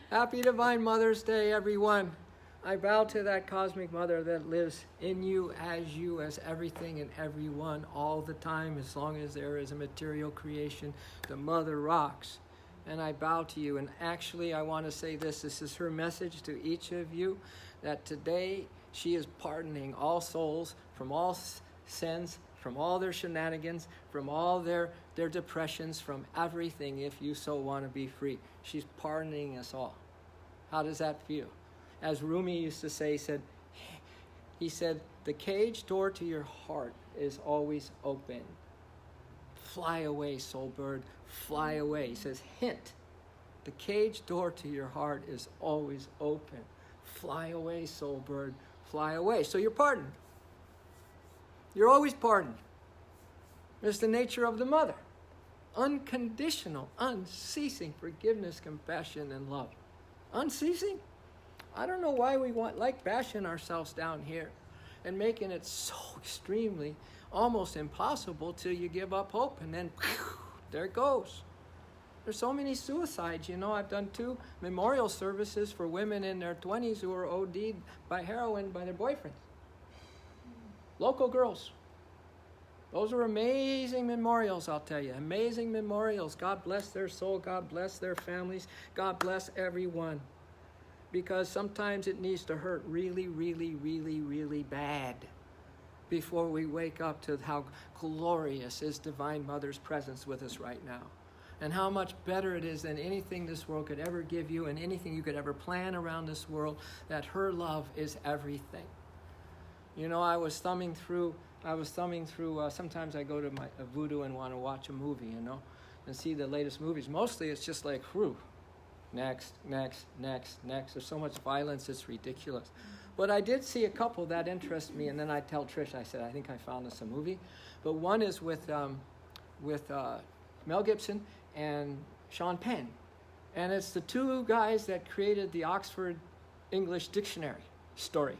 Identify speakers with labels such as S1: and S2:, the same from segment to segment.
S1: Happy Divine Mother's Day, everyone. I bow to that cosmic mother that lives in you, as everything and everyone, all the time, as long as there is a material creation. The mother rocks. And I bow to you. And actually, I want to say this. This is her message to each of you, that today she is pardoning all souls from all sins, from all their shenanigans, from all their depressions, from everything, if you so want to be free. She's pardoning us all. How does that feel? As Rumi used to say, he said, the cage door to your heart is always open. Fly away, soul bird, fly away. He says, hint, the cage door to your heart is always open. Fly away, soul bird, fly away. So you're pardoned. You're always pardoned. It's the nature of the mother. Unconditional, unceasing forgiveness, compassion, and love. Unceasing? I don't know why we like bashing ourselves down here and making it so extremely, almost impossible till you give up hope, and then whew, there it goes. There's so many suicides. You know, I've done 2 memorial services for women in their 20s who were OD'd by heroin by their boyfriends. Local girls. Those are amazing memorials, I'll tell you. Amazing memorials. God bless their soul. God bless their families. God bless everyone. Because sometimes it needs to hurt really, really, really, really bad before we wake up to how glorious is Divine Mother's presence with us right now. And how much better it is than anything this world could ever give you and anything you could ever plan around this world, that her love is everything. You know, I was thumbing through, sometimes I go to my Voodoo and want to watch a movie, you know, and see the latest movies. Mostly it's just like, whew, next. There's so much violence, it's ridiculous. But I did see a couple that interest me, and then I tell Trish, I said, I think I found us a movie. But one is with Mel Gibson and Sean Penn. And it's the 2 guys that created the Oxford English Dictionary story.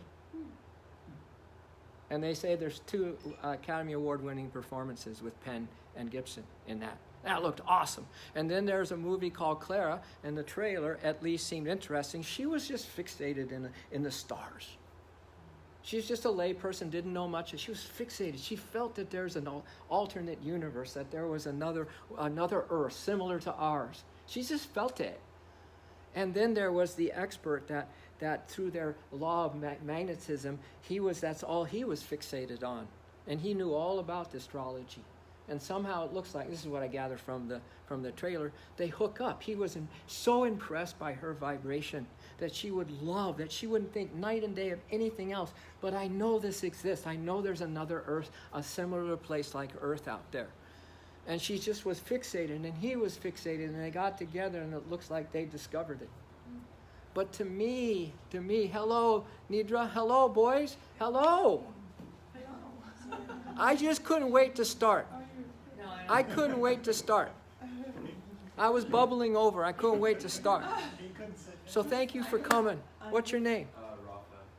S1: And they say there's 2 Academy Award-winning performances with Penn and Gibson in that. That looked awesome. And then there's a movie called Clara, and the trailer at least seemed interesting. She was just fixated in the stars. She's just a lay person, didn't know much. She was fixated. She felt that there's an alternate universe, that there was another Earth similar to ours. She just felt it. And then there was the expert that through their law of magnetism, that's all he was fixated on. And he knew all about the astrology. And somehow it looks like, this is what I gather from the trailer, they hook up. He was so impressed by her vibration that she would love, that she wouldn't think night and day of anything else. But I know this exists. I know there's another Earth, a similar place like Earth out there. And she just was fixated, and he was fixated, and they got together, and it looks like they discovered it. But to me, hello, Nidra, hello, boys, hello. I just couldn't wait to start. I couldn't wait to start. I was bubbling over. I couldn't wait to start. So thank you for coming. What's your name?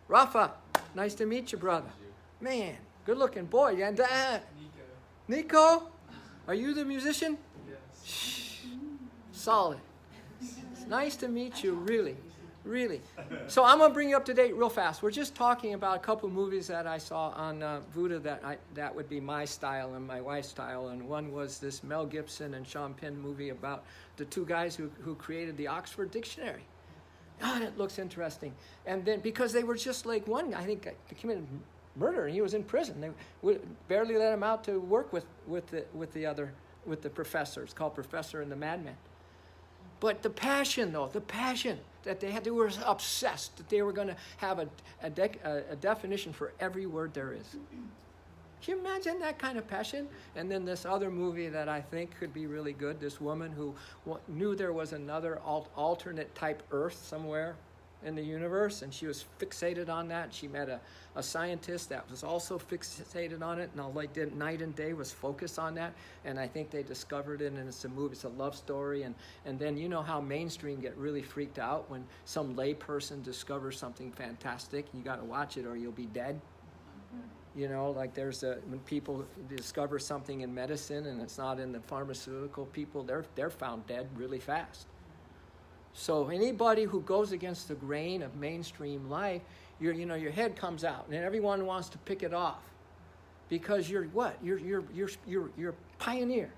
S1: Rafa. Nice to meet you, brother. Man, good-looking boy. And Nico. Are you the musician? Yes. Solid. It's nice to meet you, really. Really. So I'm going to bring you up to date real fast. We're just talking about a couple movies that I saw on Voodoo that would be my style and my wife's style. And one was this Mel Gibson and Sean Penn movie about the 2 guys who created the Oxford Dictionary. God, it looks interesting. And then because they were just like one guy, I think they committed murder and he was in prison. They would barely let him out to work with the professor. It's called Professor and the Madman. But the passion, though, that they had, they were obsessed that they were going to have a definition for every word there is. Can you imagine that kind of passion? And then this other movie that I think could be really good, this woman who knew there was another alternate type Earth somewhere in the universe, and she was fixated on that. She met a scientist that was also fixated on it, and all they did night and day was focus on that, and I think they discovered it, and it's a movie, it's a love story, and then you know how mainstream get really freaked out when some lay person discovers something fantastic. You got to watch it or you'll be dead. You know, like when people discover something in medicine and it's not in the pharmaceutical people, they're found dead really fast. So anybody who goes against the grain of mainstream life, your head comes out, and everyone wants to pick it off, because you're what? You're a pioneer.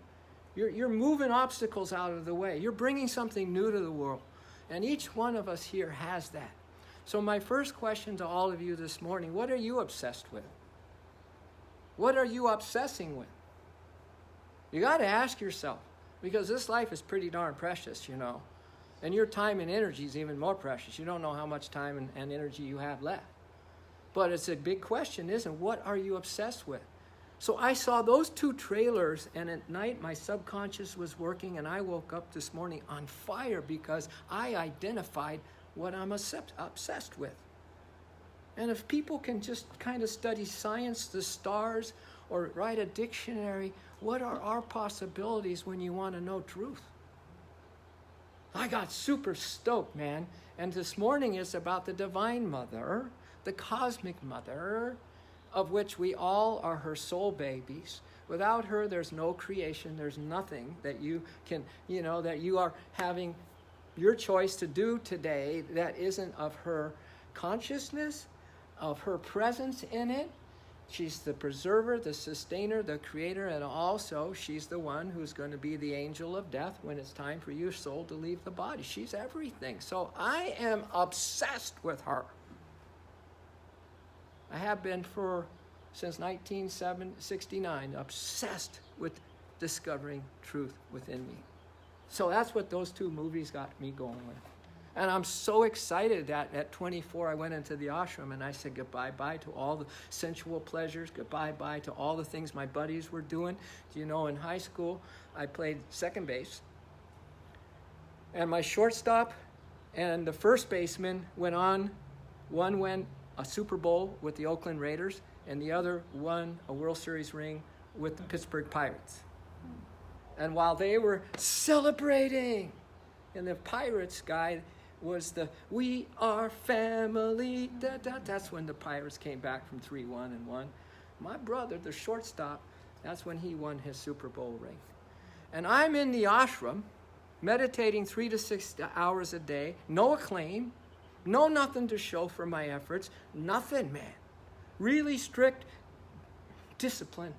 S1: You're moving obstacles out of the way. You're bringing something new to the world, and each one of us here has that. So my first question to all of you this morning: what are you obsessed with? What are you obsessing with? You got to ask yourself, because this life is pretty darn precious, And your time and energy is even more precious. You don't know how much time and energy you have left. But it's a big question, isn't it? What are you obsessed with? So I saw those two trailers, and at night my subconscious was working, and I woke up this morning on fire because I identified what I'm obsessed with. And if people can just kind of study science, the stars, or write a dictionary, what are our possibilities when you want to know truth? I got super stoked, man. And this morning is about the Divine Mother, the Cosmic Mother, of which we all are her soul babies. Without her, there's no creation. There's nothing that you can, that you are having your choice to do today that isn't of her consciousness, of her presence in it. She's the preserver, the sustainer, the creator, and also she's the one who's going to be the angel of death when it's time for your soul to leave the body. She's everything. So I am obsessed with her. I have been since 1969, obsessed with discovering truth within me. So that's what those two movies got me going with. And I'm so excited that at 24, I went into the ashram and I said goodbye to all the sensual pleasures, goodbye to all the things my buddies were doing. In high school, I played second base. And my shortstop and the first baseman went on. One went a Super Bowl with the Oakland Raiders, and the other won a World Series ring with the Pittsburgh Pirates. And while they were celebrating, and the Pirates guy was the "We Are Family," that's when the Pirates came back from 3-1 and won. My brother, the shortstop, that's when he won his Super Bowl ring. And I'm in the ashram, meditating 3 to 6 hours a day, no acclaim, no nothing to show for my efforts, nothing, man. Really strict discipline.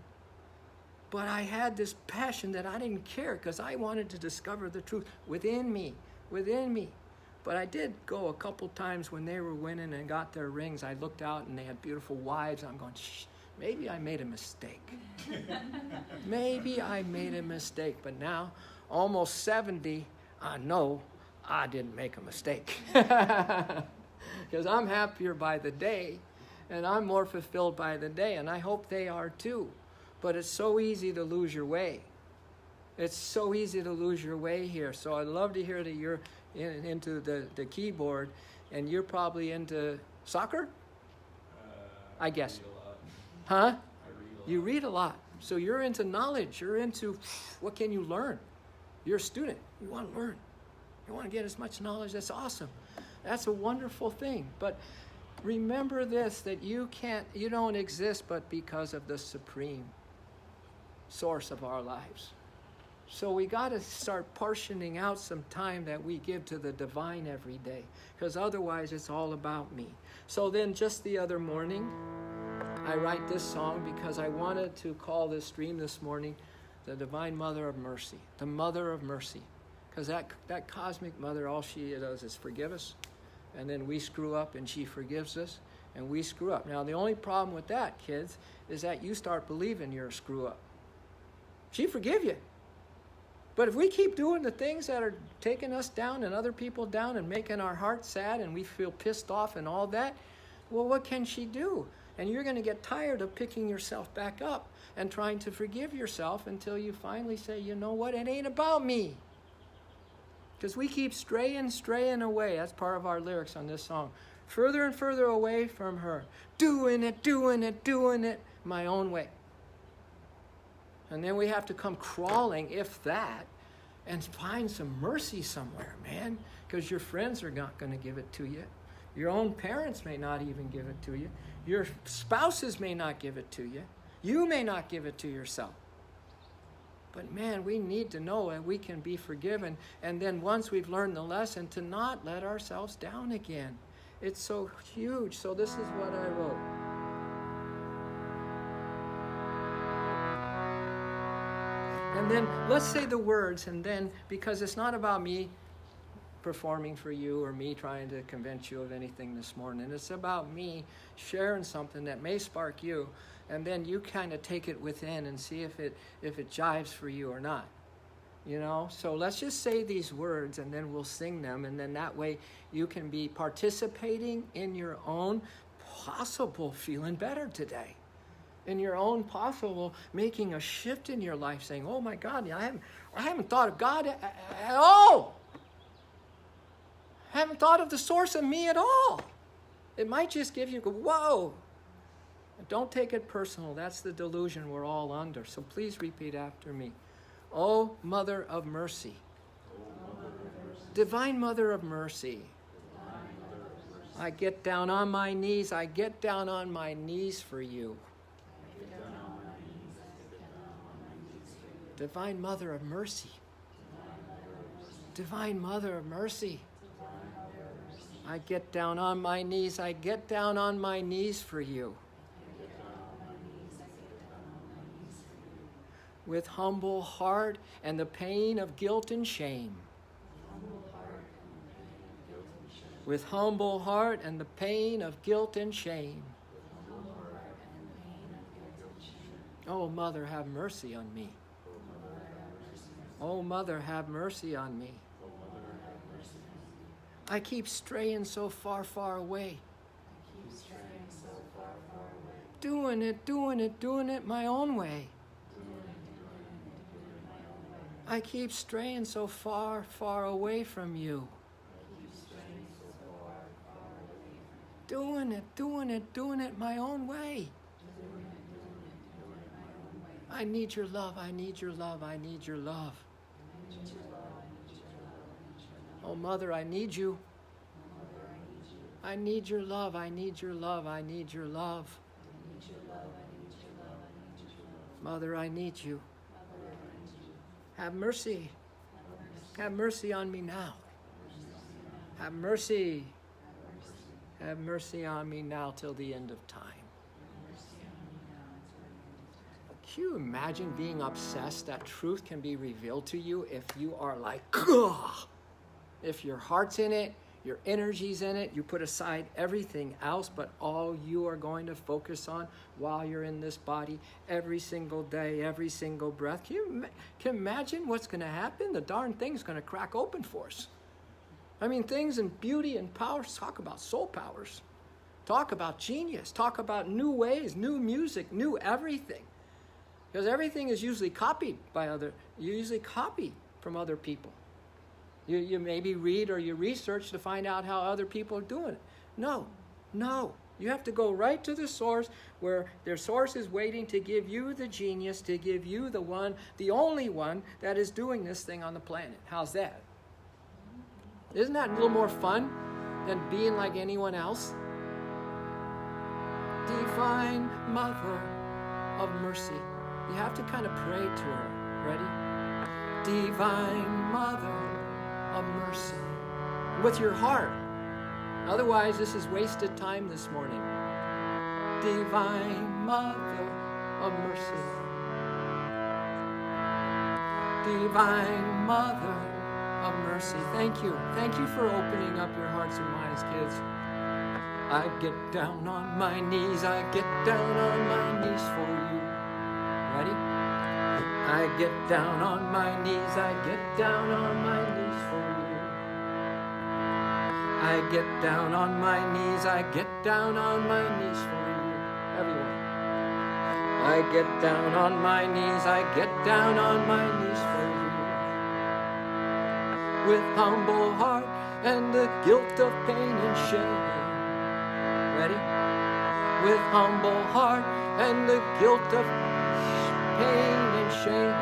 S1: But I had this passion that I didn't care because I wanted to discover the truth within me. But I did go a couple times when they were winning and got their rings. I looked out and they had beautiful wives. I'm going, shh, maybe I made a mistake. Maybe I made a mistake. But now, almost 70, I know I didn't make a mistake. Because I'm happier by the day, and I'm more fulfilled by the day, and I hope they are too. But it's so easy to lose your way. It's so easy to lose your way here. So I'd love to hear that you're into the keyboard, and you're probably into soccer? I guess.
S2: Read a lot.
S1: Huh?
S2: I read a lot.
S1: You read a lot. So you're into knowledge. You're into what can you learn? You're a student. You want to learn. You want to get as much knowledge. That's awesome. That's a wonderful thing. But remember this, that you don't exist but because of the supreme source of our lives. So we got to start portioning out some time that we give to the divine every day, because otherwise it's all about me. So then just the other morning, I write this song because I wanted to call this stream this morning the Divine Mother of Mercy, the Mother of Mercy. Because that cosmic mother, all she does is forgive us, and then we screw up and she forgives us, and we screw up. Now the only problem with that, kids, is that you start believing you're a screw up. She forgive you. But if we keep doing the things that are taking us down and other people down and making our hearts sad and we feel pissed off and all that, well, what can she do? And you're going to get tired of picking yourself back up and trying to forgive yourself until you finally say, you know what, it ain't about me. Because we keep straying away. That's part of our lyrics on this song. Further and further away from her. Doing it my own way. And then we have to come crawling, if that, and find some mercy somewhere, man. Because your friends are not going to give it to you. Your own parents may not even give it to you. Your spouses may not give it to you. You may not give it to yourself. But man, we need to know that we can be forgiven. And then once we've learned the lesson, to not let ourselves down again. It's so huge. So this is what I wrote. And then let's say the words, and then, because it's not about me performing for you or me trying to convince you of anything this morning. It's about me sharing something that may spark you, and then you kind of take it within and see if it jives for you or not. You know? So let's just say these words, and then we'll sing them, and then that way you can be participating in your own possible feeling better today. In your own possible making a shift in your life, saying, oh my God, I haven't thought of God at all. I haven't thought of the source of me at all. It might just give you, whoa. Don't take it personal. That's the delusion we're all under. So please repeat after me. Oh, Mother of Mercy. Divine Mother of Mercy. I get down on my knees. I get down on my knees for you. Divine Mother of Mercy. Divine Mother of Mercy. I get down on my knees. I get down on my knees for you. With humble heart and the pain of guilt and shame. With humble heart and the pain of guilt and shame. Oh, Mother, have mercy on me. Oh, Mother, have mercy on me. I keep straying so far, far away. Doing it my own way. I keep straying so far, far away from you. Doing it my own way. I need your love, I need your love, I need your love. Oh, Mother, I need you. I need your love, I need your love, I need your love. Mother, I need you. Have mercy. Have mercy on me now. Have mercy. Have mercy on me now till the end of time. Can you imagine being obsessed that truth can be revealed to you if you are like, ugh! If your heart's in it, your energy's in it, you put aside everything else, but all you are going to focus on while you're in this body every single day, every single breath. Can you imagine what's going to happen? The darn thing's going to crack open for us. I mean, things in beauty and power, talk about soul powers. Talk about genius. Talk about new ways, new music, new everything. Because everything is usually copied by you usually copy from other people. You maybe read or you research to find out how other people are doing it. No. You have to go right to the source where their source is waiting to give you the genius, to give you the one, the only one that is doing this thing on the planet. How's that? Isn't that a little more fun than being like anyone else? Divine Mother of Mercy. You have to kind of pray to her. Ready? Divine Mother of Mercy. With your heart. Otherwise, this is wasted time this morning. Divine Mother of Mercy. Divine Mother of Mercy. Thank you. Thank you for opening up your hearts and minds, kids. I get down on my knees. I get down on my knees for you. Ready? I get down on my knees. I get down on my knees for you. I get down on my knees. I get down on my knees for you. Everyone. I get down on my knees. I get down on my knees for you. With humble heart and the guilt of pain and shame. Ready? With humble heart and the guilt of pain and shame.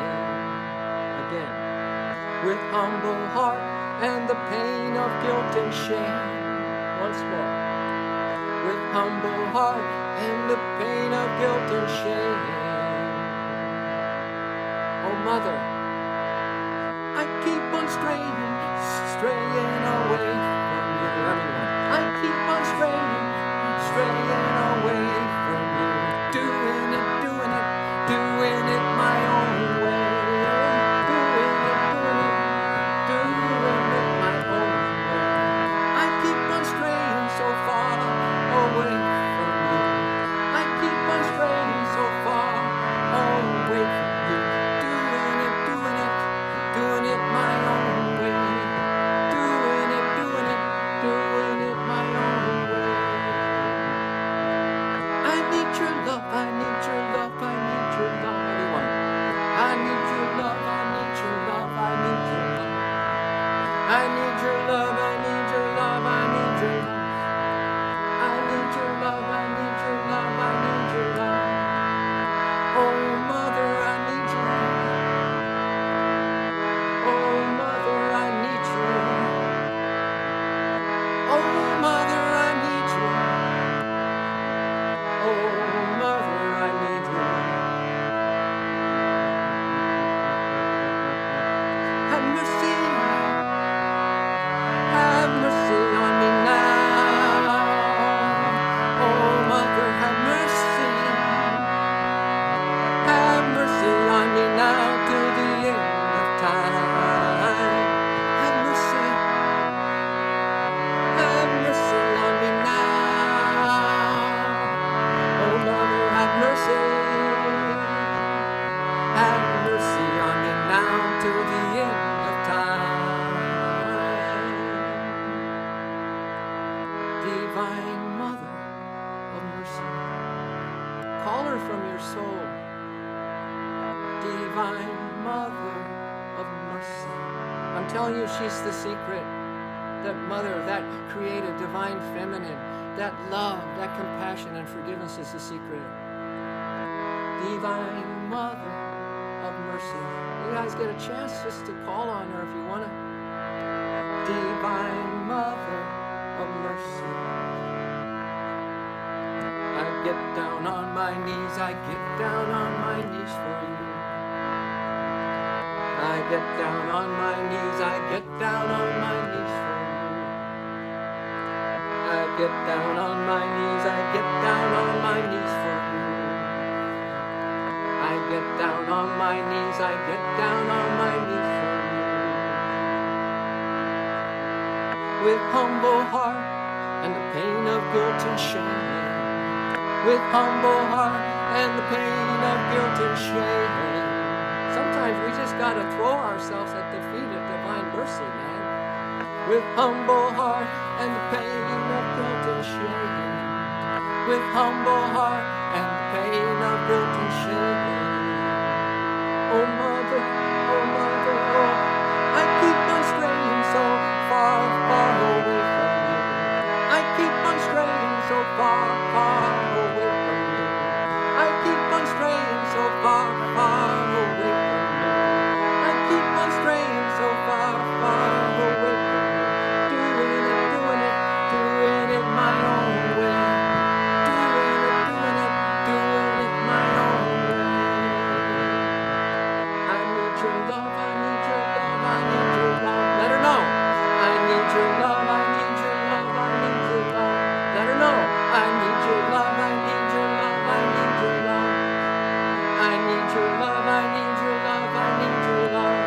S1: Again. With humble heart and the pain of guilt and shame. Once more. With humble heart and the pain of guilt and shame. Oh, mother. I keep on straying away from you, everyone. I keep on straying away from you. Doing it my own way. Doing it my own way. I keep on straying so far away from you. I keep on straying so far away from you. Doing it my own way. Doing it my own way. I need your love, I need your love, I need your love, everyone. I need your love, I need your love, I need your love. I need your love, I need your love, I need your love. I need your love, I need your love, I need your love. Oh, mother, I need you. Oh, mother, I need you. Oh, mother, I need you. Oh, mother, I need you. Have mercy on me now. Oh, mother, have mercy on me now till the end of time. Have mercy on me now. Oh, mother, have mercy on me now till the end of time. Divine Mother of Mercy, call her from your soul. Divine Mother of Mercy. I'm telling you, she's the secret. That mother, that creative, divine feminine, that love, that compassion and forgiveness is the secret. Divine Mother of Mercy. You guys get a chance just to call on her if you want to. Divine Mother of Mercy. I get down on my knees, I get down on my knees for you. I get down on my knees, I get down on my knees for you. I get down on my knees, I get down on my knees for you. I get down on my knees, I get down on my knees for you. With humble heart and the pain of guilt and shame. With humble heart and the pain of guilt and shame. Sometimes we just gotta throw ourselves at the feet of divine mercy, man. With humble heart and the pain of guilt and shame. With humble heart and the pain of guilt and shame. Oh, mother, oh, I keep on straying so far away from you. I keep on straying so far away from you. I keep on straying so far away from you. I keep on straying so far away from you. Doing it my own way. Doing it my own way. I need your love, I need your love, I need your love. Let her know. I need your love, I need your love, I need your love. Let her know. I need your love, I need your love, I need your love. I need your love, I need your love, I need your love.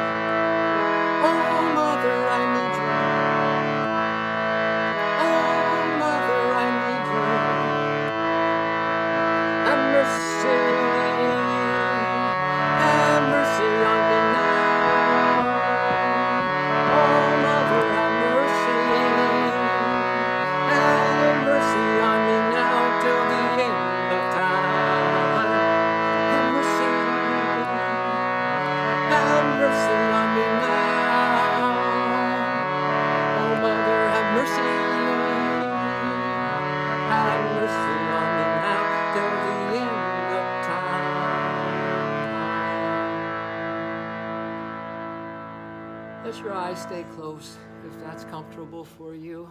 S1: Oh, mother, I need you. Oh, mother, I need you. Have mercy on me now. Oh, mother, have mercy on me now till the end of time. Have mercy on me now. Oh, mother, have mercy on me now till the end of time. Let your eyes stay closed if that's comfortable for you.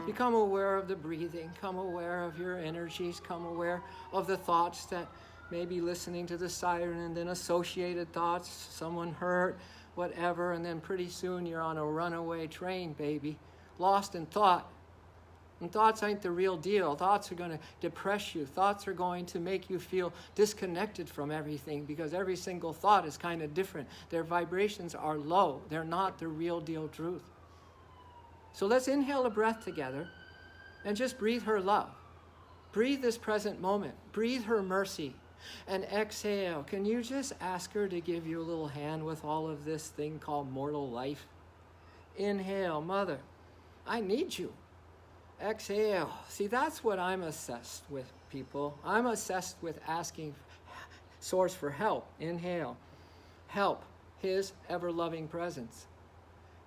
S1: Become aware of the breathing. Come aware of your energies. Come aware of the thoughts that maybe listening to the siren, and then associated thoughts, someone hurt, whatever, and then pretty soon you're on a runaway train, baby, lost in thought. And thoughts ain't the real deal. Thoughts are going to depress you. Thoughts are going to make you feel disconnected from everything, because every single thought is kind of different. Their vibrations are low. They're not the real deal truth. So let's inhale a breath together and just breathe her love. Breathe this present moment. Breathe her mercy. And exhale. Can you just ask her to give you a little hand with all of this thing called mortal life? Inhale, Mother, I need you. Exhale. See, that's what I'm obsessed with, people. I'm obsessed with asking Source for help. Inhale. Help, His ever-loving presence.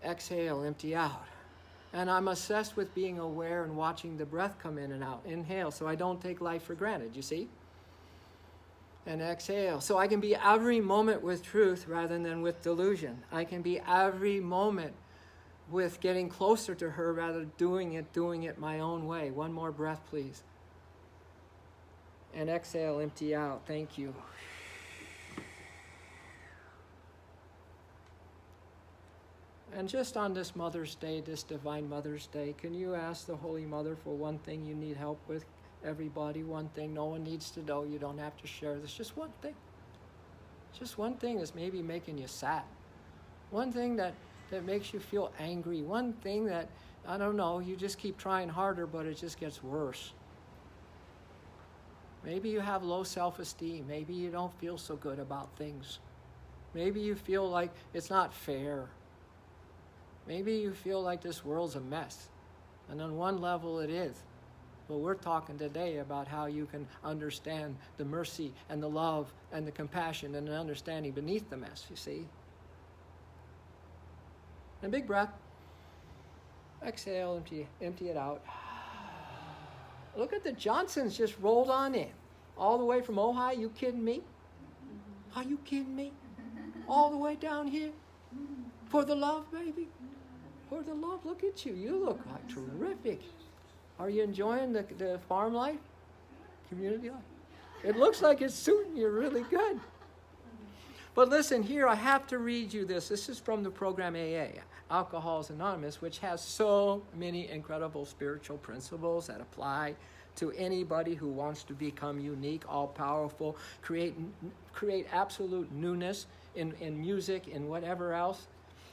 S1: Exhale, empty out. And I'm obsessed with being aware and watching the breath come in and out. Inhale, so I don't take life for granted, you see? And exhale, so I can be every moment with truth rather than with delusion. I can be every moment with getting closer to her rather than doing it my own way. One more breath, please. And exhale, empty out. Thank you. And just on this Mother's Day, this Divine Mother's Day, can you ask the Holy Mother for one thing you need help with? Everybody, one thing. No one needs to know. You don't have to share this. Just one thing. Just one thing that's maybe making you sad. One thing that makes you feel angry. One thing that, I don't know, you just keep trying harder, but it just gets worse. Maybe you have low self-esteem. Maybe you don't feel so good about things. Maybe you feel like it's not fair. Maybe you feel like this world's a mess. And on one level it is. But we're talking today about how you can understand the mercy and the love and the compassion and the understanding beneath the mess, you see? And big breath. Exhale, empty it out. Look at the Johnsons just rolled on in. All the way from Ojai, you kidding me? Are you kidding me? All the way down here? For the love, baby? For the love, look at you. You look like terrific. Are you enjoying the farm life? Community life? It looks like it's suiting you really good. But listen, here I have to read you this. This is from the program AA, Alcoholics Anonymous, which has so many incredible spiritual principles that apply to anybody who wants to become unique, all-powerful, create absolute newness in music, in whatever else,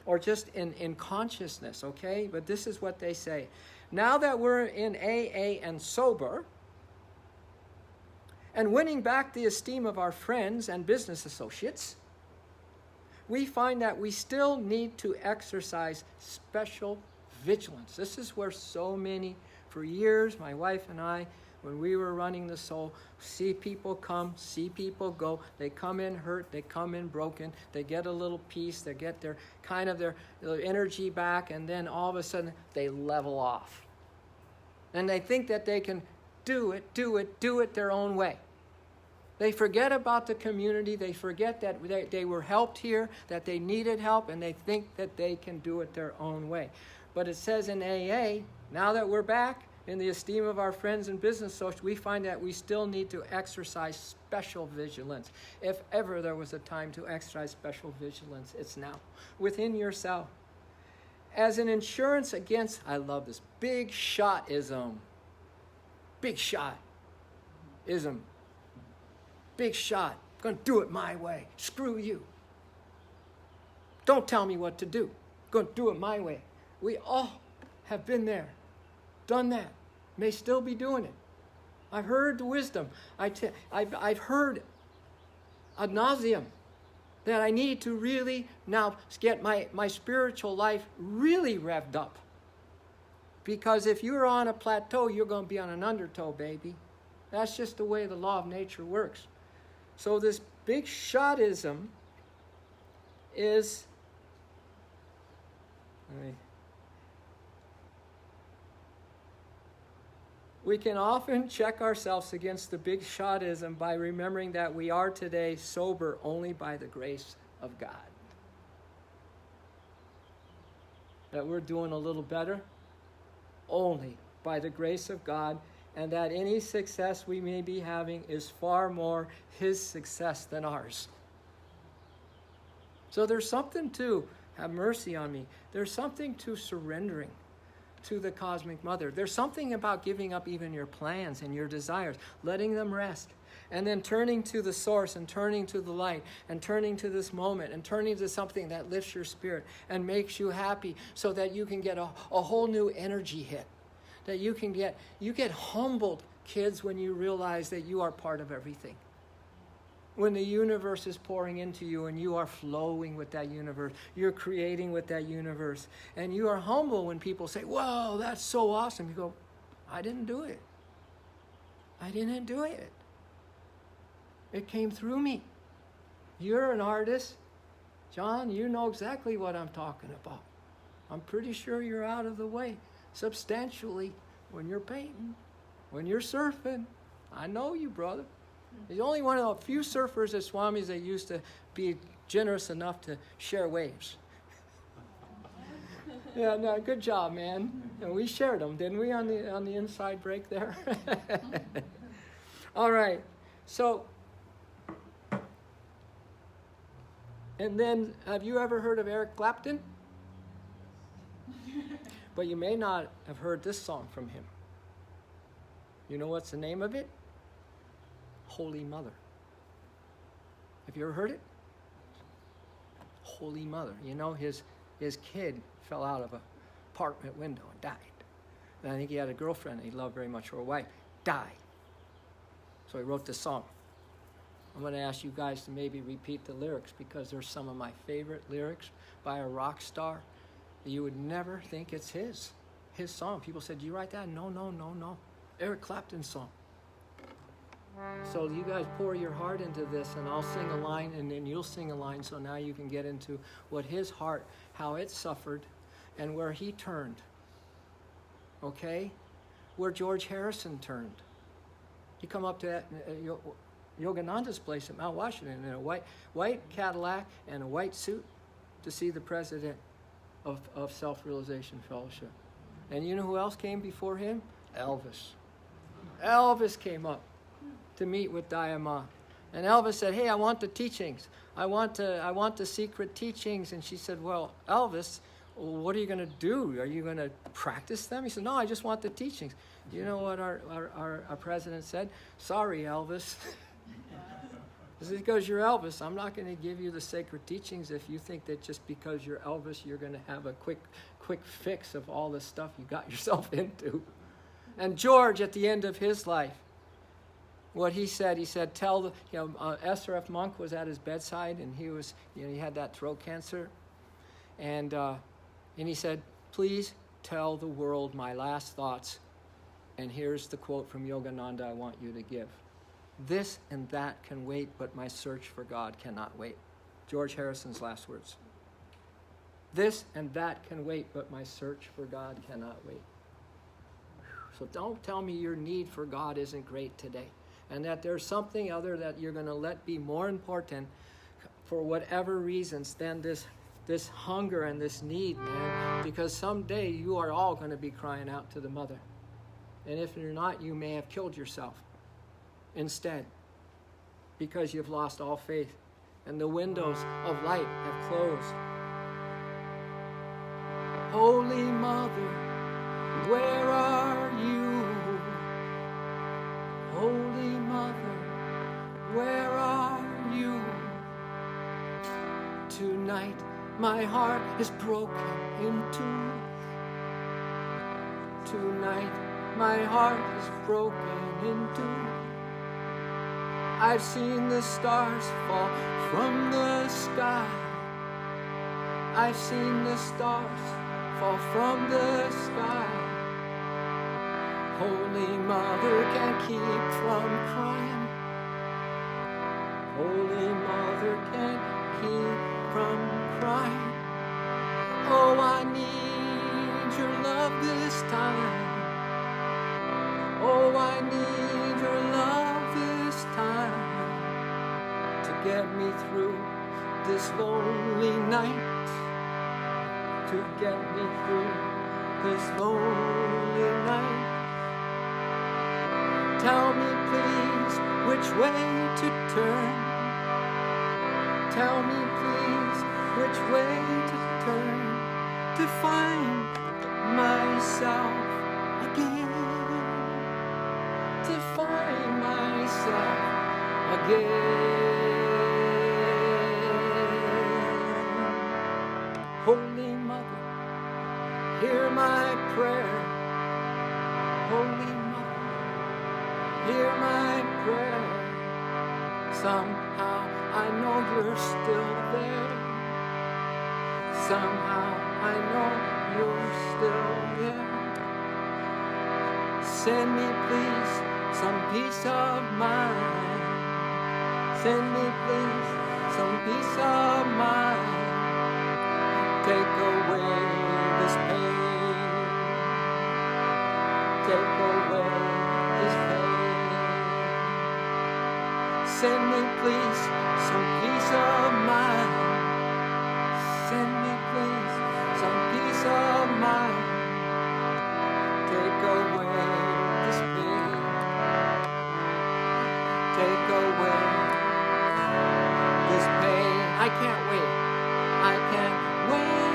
S1: or just in consciousness, okay? But this is what they say. Now that we're in AA and sober, and winning back the esteem of our friends and business associates, we find that we still need to exercise special vigilance. This is where so many, for years, my wife and I, when we were running the soul, see people come, see people go. They come in hurt, they come in broken, they get a little peace, they get their energy back, and then all of a sudden they level off. And they think that they can do it their own way. They forget about the community. They forget that they were helped here, that they needed help, and they think that they can do it their own way. But it says in AA, now that we're back in the esteem of our friends and business associates, we find that we still need to exercise special vigilance. If ever there was a time to exercise special vigilance, it's now. Within yourself. As an insurance against, I love this, big shot-ism. Big shot-ism. Big shot. I'm going to do it my way. Screw you. Don't tell me what to do. I'm going to do it my way. We all have been there, done that, may still be doing it. I've heard the wisdom. I've heard ad nauseum that I need to really now get my spiritual life really revved up. Because if you're on a plateau, you're going to be on an undertow, baby. That's just the way the law of nature works. So this big shotism is, we can often check ourselves against the big shotism by remembering that we are today sober only by the grace of God. That we're doing a little better only by the grace of God and that any success we may be having is far more his success than ours. So there's something to have mercy on me. There's something to surrendering to the cosmic mother. There's something about giving up even your plans and your desires, letting them rest, and then turning to the source and turning to the light and turning to this moment and turning to something that lifts your spirit and makes you happy so that you can get a whole new energy hit. That you get humbled, kids, when you realize that you are part of everything. When the universe is pouring into you and you are flowing with that universe, you're creating with that universe. And you are humble when people say, "Whoa, that's so awesome." You go, "I didn't do it. I didn't do it. It came through me." You're an artist. John, you know exactly what I'm talking about. I'm pretty sure you're out of the way substantially when you're painting, when you're surfing. I know you, brother. He's only one of the few surfers at Swami's that used to be generous enough to share waves. Yeah, no, good job, man. And we shared them, didn't we, on the inside break there? All right. So, and then, have you ever heard of Eric Clapton? But you may not have heard this song from him. You know what's the name of it? Holy Mother. Have you ever heard it? Holy Mother. You know, his kid fell out of an apartment window and died. And I think he had a girlfriend that he loved very much, or a wife, died. So he wrote this song. I'm going to ask you guys to maybe repeat the lyrics, because they're some of my favorite lyrics by a rock star. You would never think it's his song. People said, "Do you write that?" No. Eric Clapton's song. So you guys pour your heart into this, and I'll sing a line, and then you'll sing a line, so now you can get into what his heart, how it suffered, and where he turned. Okay? Where George Harrison turned. He come up to Yogananda's place at Mount Washington in a white Cadillac and a white suit to see the president of Self-Realization Fellowship. And you know who else came before him? Elvis. Elvis came up to meet with Dayama. And Elvis said, "Hey, I want the teachings. I want the secret teachings." And she said, "Well, Elvis, what are you going to do? Are you going to practice them?" He said, "No, I just want the teachings." You know what our president said? "Sorry, Elvis." He goes, "You're Elvis. I'm not going to give you the sacred teachings if you think that just because you're Elvis, you're going to have a quick fix of all the stuff you got yourself into." And George, at the end of his life, what he said, SRF Monk was at his bedside, and he had that throat cancer. And he said, "Please tell the world my last thoughts. And here's the quote from Yogananda I want you to give. This and that can wait, but my search for God cannot wait." George Harrison's last words. This and that can wait, but my search for God cannot wait. So don't tell me your need for God isn't great today, and that there's something other that you're going to let be more important for whatever reasons than this hunger and this need, man, because someday you are all going to be crying out to the mother. And if you're not, you may have killed yourself instead, because you've lost all faith and the windows of light have closed. Holy Mother, where are you? Holy Mother, where are you? Tonight my heart is broken in two. Tonight my heart is broken in two. I've seen the stars fall from the sky. I've seen the stars fall from the sky. Holy Mother can't keep from crying. Holy Mother can't keep from crying. Oh, I need your love this time. Oh, I need your love this time to get me through this lonely night. To get me through this lonely night. Tell me, please, which way to turn. Tell me, please, which way to turn to find myself again. To find myself again. Holy Mother, hear my prayer. Holy Mother, hear my prayer. Somehow I know you're still there. Somehow I know you're still there. Send me, please, some peace of mind. Send me, please, some peace of mind. Take away this pain. Take away this pain. Send me, please, some peace of mind. Send me, please, some peace of mind. Take away this pain. Take away this pain. I can't wait. I can't wait.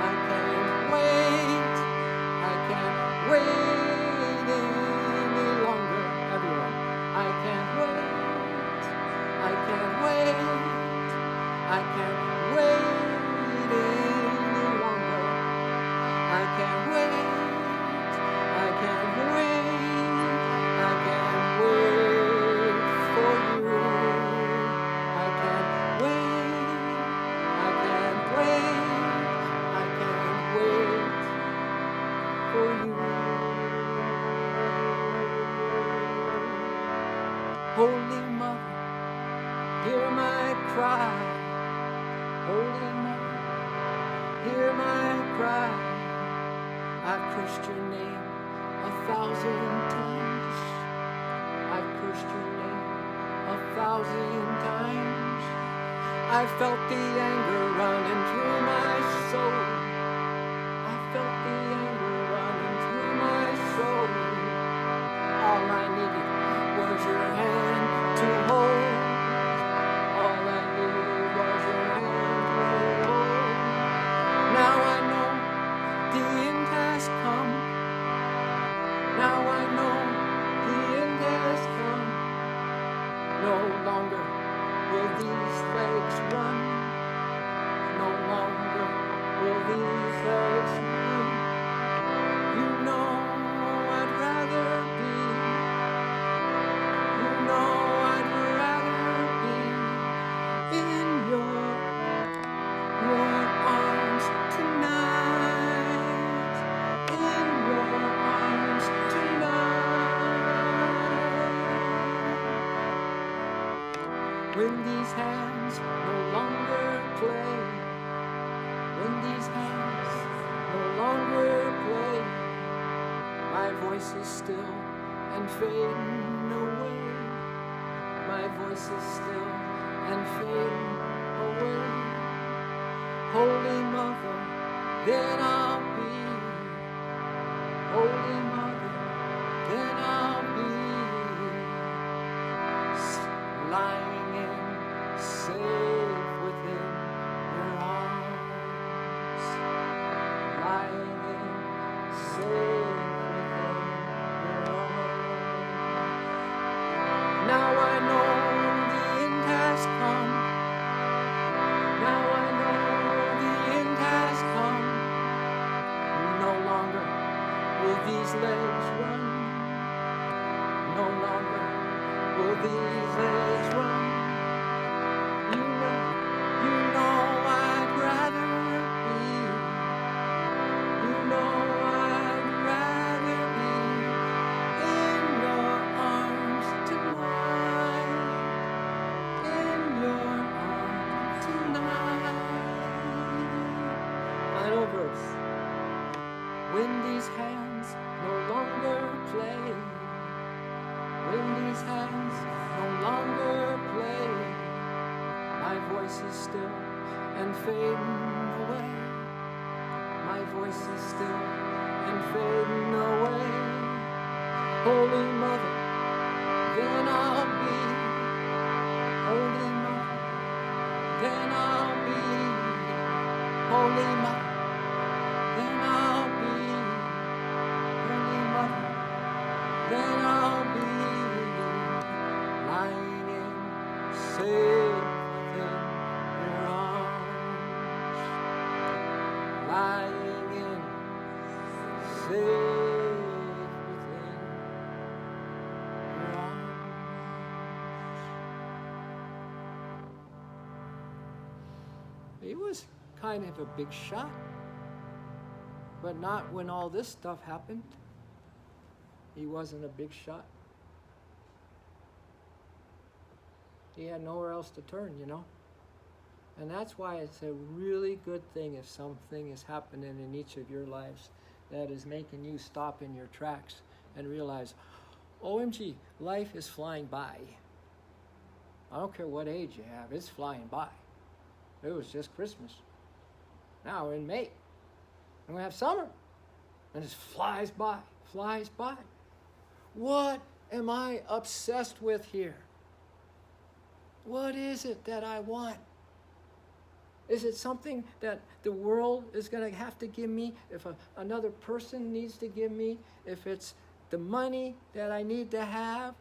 S1: I can't wait. I can't wait any longer. Everyone. I can't wait. I can't wait. I can't wait any longer. I can't wait. I can't wait. I can't wait for you. I can't wait. I can't wait. I can't wait for you. Holy Mother, hear my cry. Holy Mother, hear my cry. I've cursed your name 1,000 times. I've cursed your name 1,000 times. I felt the anger running through my soul. I felt the anger running through my soul. All I needed was your hand to hold. All I needed was your hand to hold. Now I know the end has come. Now I know the end has come. No longer will these legs run. No longer will these legs run. You know I'd rather be. You know I'd rather be in your arms tonight. In your arms tonight. When these hands no longer play. When these hands no longer play. My voice is still and fading away. My voice is still and fading away. Holy Mother, then I'll be. Holy Mother, then I'll be lying in safe within your arms. Lying in safe within your arms. Now I know the end has come. Now I know the end has come. No longer will these legs run. No longer will these legs run. You know I'd rather be. You know I'd rather be in your arms tonight. In your arms tonight. Final verse. When these hands no longer play. When these hands no longer play. My voice is still and fading away. My voice is still and fading away. Holy Mother, then I'll be. Holy Mother, then I'll be. Holy Mother, then I'll be. Holy Mother, then I'll be. Lying in safe within your arms. Lying in safe. He was kind of a big shot, but not when all this stuff happened. He wasn't a big shot. He had nowhere else to turn, you know? And that's why it's a really good thing if something is happening in each of your lives that is making you stop in your tracks and realize, OMG, life is flying by. I don't care what age you have, it's flying by. It was just Christmas. Now we're in May. And we have summer. And it flies by, flies by. What am I obsessed with here? What is it that I want? Is it something that the world is going to have to give me? If another person needs to give me? If it's the money that I need to have?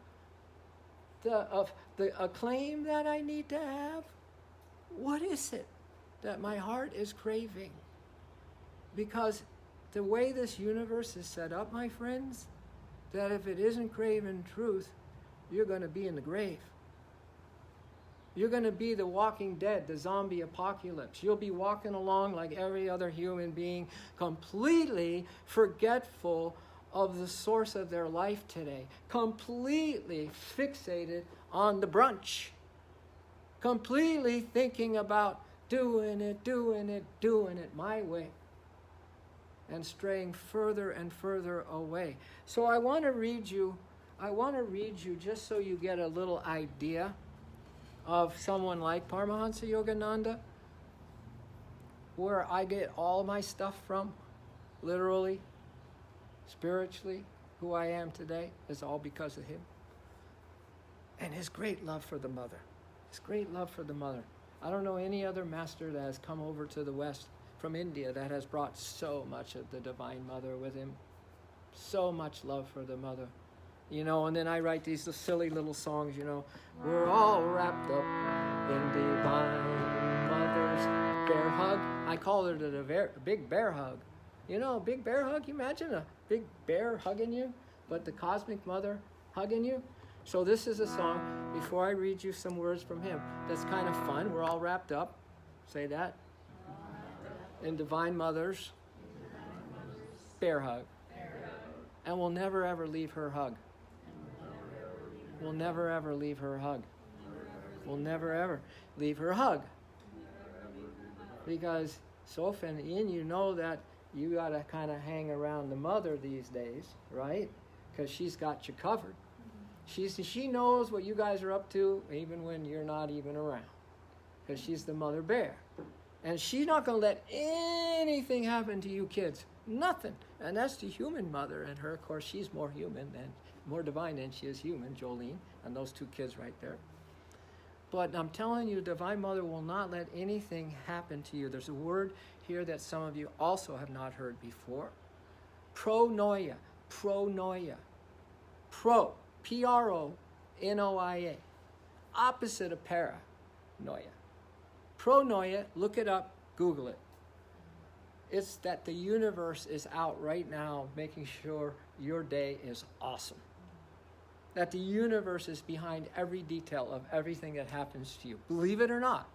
S1: The acclaim that I need to have? What is it that my heart is craving? Because the way this universe is set up, my friends, that if it isn't craving truth, you're going to be in the grave. You're going to be the walking dead, the zombie apocalypse. You'll be walking along like every other human being, completely forgetful of the source of their life today, completely fixated on the brunch, completely thinking about doing it my way, and straying further and further away. So I want to read you just so you get a little idea of someone like Paramahansa Yogananda, where I get all my stuff from, literally, spiritually, who I am today is all because of him. And his great love for the mother. His great love for the mother. I don't know any other master that has come over to the West from India that has brought so much of the Divine Mother with him. So much love for the mother. You know, and then I write these silly little songs, you know. We're all wrapped up in Divine Mother's bear hug. I call it a big bear hug. You know, a big bear hug? Imagine a big bear hugging you, but the Cosmic Mother hugging you. So this is a song, before I read you some words from him, that's kind of fun. We're all wrapped up. Say that. In Divine Mother's bear hug. And we'll never ever leave her hug. We'll never ever leave her hug. We'll never ever leave her hug. Because Soph and Ian, you know that you got to kind of hang around the mother these days, right? Because she's got you covered. She knows what you guys are up to even when you're not even around. Because she's the mother bear. And she's not going to let anything happen to you kids. Nothing. And that's the human mother. And her, of course, she's more human and more divine than she is human, Jolene, and those two kids right there. But I'm telling you, Divine Mother will not let anything happen to you. There's a word here that some of you also have not heard before. Pronoia. Pronoia. Pro. P-R-O-N-O-I-A. Opposite of paranoia. Pronoia, look it up, Google it. It's that the universe is out right now making sure your day is awesome. That the universe is behind every detail of everything that happens to you. Believe it or not.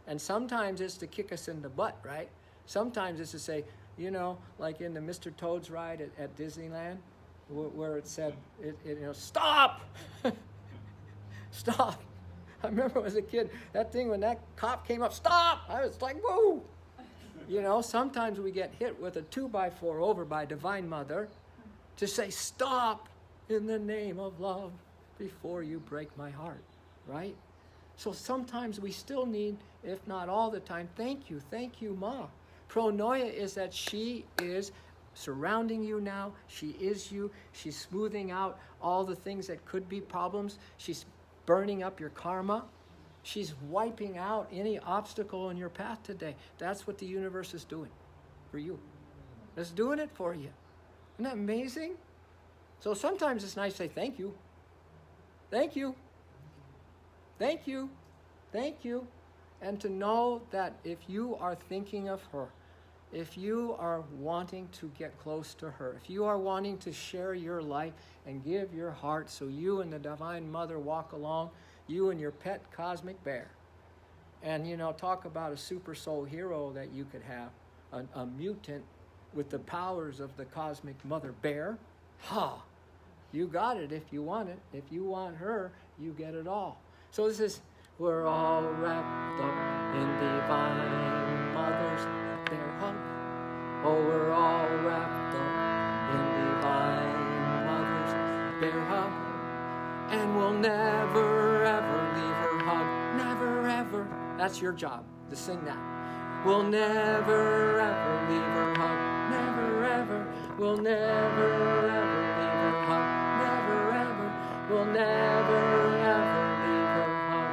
S1: And sometimes it's to kick us in the butt, right? Sometimes it's to say, you know, like in the Mr. Toad's ride at Disneyland, where it said, stop! Stop. I remember as a kid, that thing when that cop came up, stop! I was like, whoa! You know, sometimes we get hit with a 2x4 over by Divine Mother to say, stop in the name of love before you break my heart, right? So sometimes we still need, if not all the time, thank you, Ma. Pronoia is that she is surrounding you now. She is you. She's smoothing out all the things that could be problems. She's burning up your karma. She's wiping out any obstacle in your path today. That's what the universe is doing for you. It's doing it for you. Isn't that amazing? So sometimes it's nice to say thank you. Thank you. Thank you. Thank you. And to know that if you are thinking of her, if you are wanting to get close to her, if you are wanting to share your life and give your heart so you and the Divine Mother walk along, you and your pet cosmic bear, and talk about a super soul hero that you could have, a mutant with the powers of the cosmic mother bear, you got it if you want it. If you want her, you get it all. So this is, we're all wrapped up in Divine Mother's bear hug. Oh, we're all wrapped up in Divine Mother's bear hug. And we'll never, ever leave her hug. Never, ever. That's your job, to sing that. We'll never, ever leave her hug. Never, ever. We'll never, ever leave her hug. Never, ever. We'll never, ever leave her hug.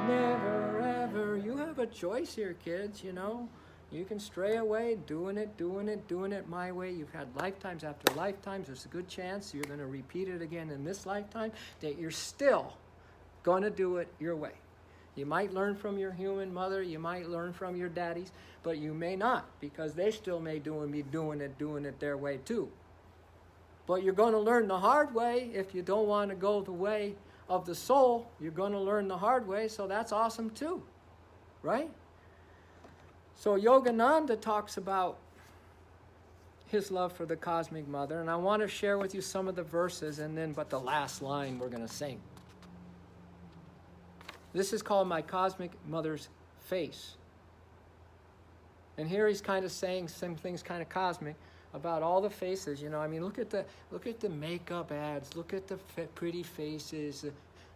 S1: Never, ever. You have a choice here, kids, You can stray away, doing it my way. You've had lifetimes after lifetimes. There's a good chance you're going to repeat it again in this lifetime, that you're still going to do it your way. You might learn from your human mother, you might learn from your daddies, but you may not, because they still may be doing it their way too. But you're going to learn the hard way. If you don't want to go the way of the soul, you're going to learn the hard way, so that's awesome too, right? So Yogananda talks about his love for the Cosmic Mother, and I want to share with you some of the verses, but the last line we're going to sing. This is called My Cosmic Mother's Face. And here he's kind of saying some things kind of cosmic about all the faces, look at the makeup ads, look at the pretty faces,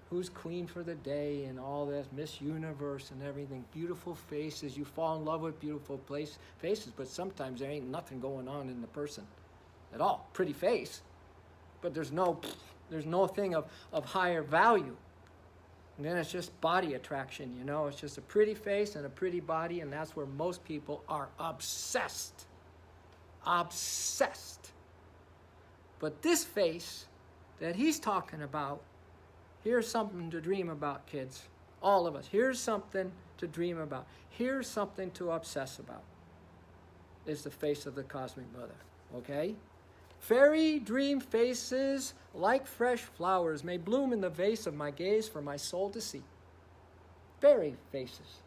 S1: who's queen for the day and all this, Miss Universe and everything, beautiful faces. You fall in love with beautiful faces, but sometimes there ain't nothing going on in the person at all. Pretty face, but there's no thing of higher value. And then it's just body attraction, It's just a pretty face and a pretty body, and that's where most people are obsessed. Obsessed. But this face that he's talking about, here's something to dream about, kids. All of us. Here's something to dream about. Here's something to obsess about. Is the face of the Cosmic Mother. Okay? Fairy dream faces like fresh flowers may bloom in the vase of my gaze for my soul to see. Fairy faces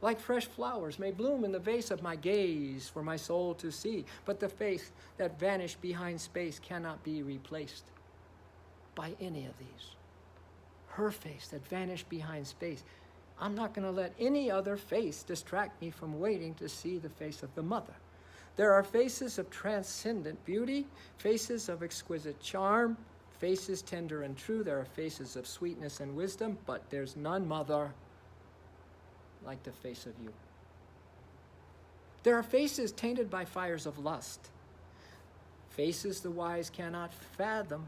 S1: like fresh flowers may bloom in the vase of my gaze for my soul to see. But the face that vanished behind space cannot be replaced by any of these. Her face that vanished behind space. I'm not going to let any other face distract me from waiting to see the face of the Mother. There are faces of transcendent beauty, faces of exquisite charm, faces tender and true. There are faces of sweetness and wisdom, but there's none, Mother, like the face of you. There are faces tainted by fires of lust, faces the wise cannot fathom,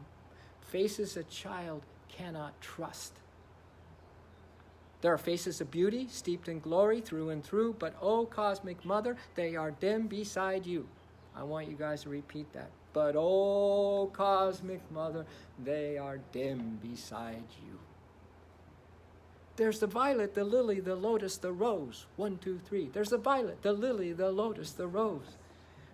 S1: faces a child cannot trust. There are faces of beauty, steeped in glory through and through, but oh, Cosmic Mother, they are dim beside you. I want you guys to repeat that. But oh, Cosmic Mother, they are dim beside you. There's the violet, the lily, the lotus, the rose. 1, 2, 3. There's the violet, the lily, the lotus, the rose.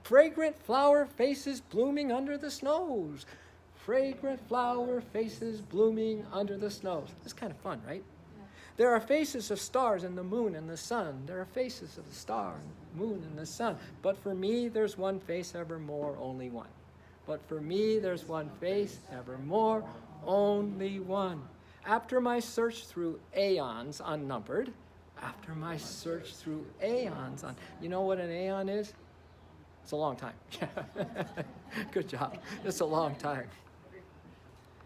S1: Fragrant flower faces blooming under the snows. Fragrant flower faces blooming under the snows. It's kind of fun, right? There are faces of stars and the moon and the sun. There are faces of the star and the moon and the sun. But for me, there's one face evermore, only one. But for me, there's one face evermore, only one. After my search through aeons unnumbered, you know what an aeon is? It's a long time. Good job. It's a long time.